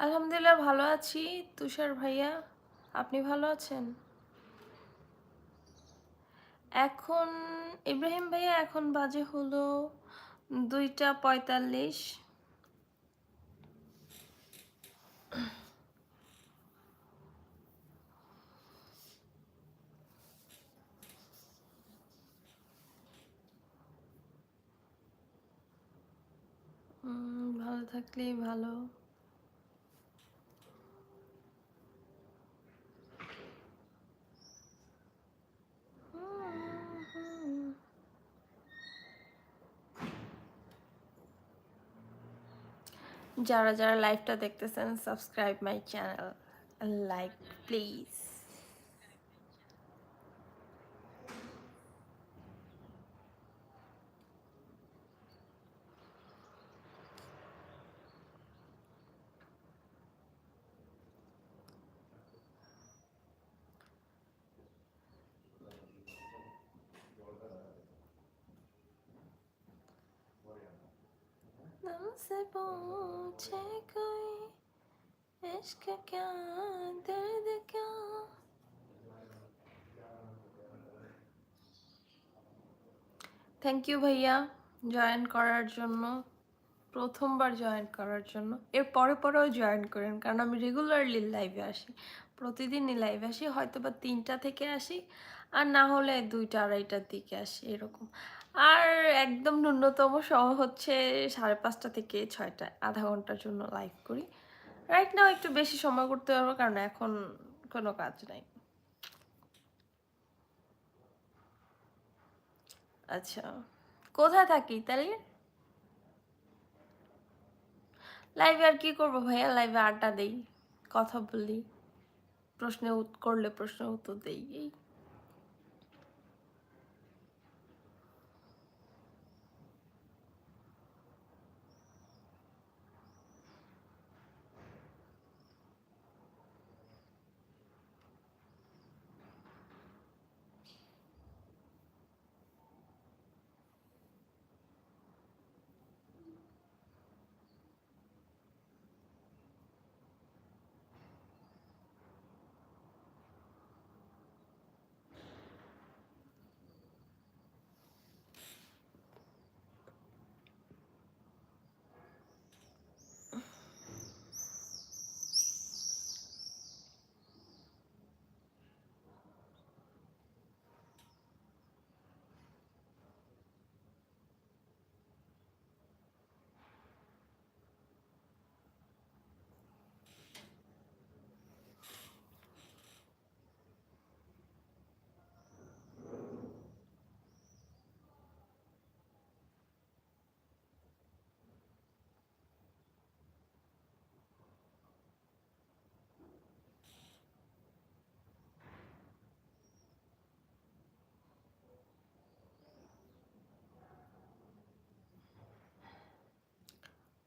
আলহামদুলিল্লাহ ভালো আছি তুষার ভাইয়া। আপনি ভালো আছেন? এখন ইব্রাহিম ভাইয়া এখন বাজে হলো 2টা 45। ভালো থাকলেই ভালো। যারা যারা লাইভটা দেখতেছেন subscribe my channel, like please. तुमसे पूछे कोई इश्क क्या दर्द क्या। থ্যাংক ইউ ভাইয়া জয়েন করার জন্য, প্রথমবার জয়েন করার জন্য। এর পরে পরেও জয়েন করেন, কারণ আমি রেগুলারলি লাইভে আসি, প্রতিদিনই লাইভে আসি, হয়তো বা 3টা থেকে আসি, আর না হলে 2টা 2:30টার দিকে আসি এরকম। আর একদম ন্যূনতম হচ্ছে 5:30টা থেকে 6টা, আধা ঘন্টার জন্য লাইভ করি। রাইট নাও একটু বেশি সময় করতে পারবো, কারণ এখন কোনো কাজ নাই। আচ্ছা, কোথায় থাকি তাহলে? লাইভে আর কি করবো ভাইয়া, লাইভে আড্ডা দেই, কথা বলি, প্রশ্নে করলে প্রশ্নের উত্তর দেই, এই।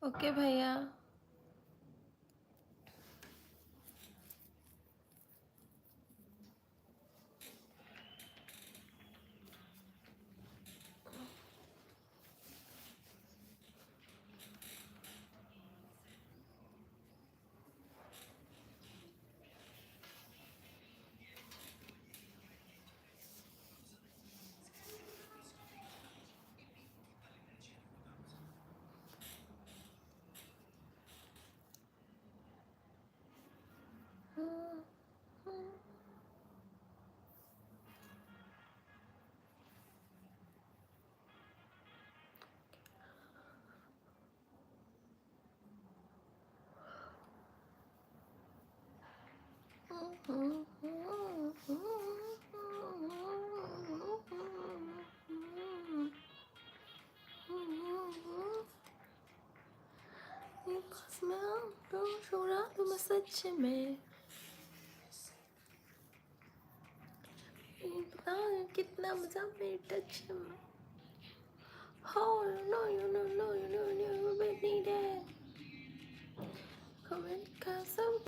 ওকে ভাইয়া। सच में कितना मजा मेरे टच में। Oh no you know no you know you never need it. Come and cause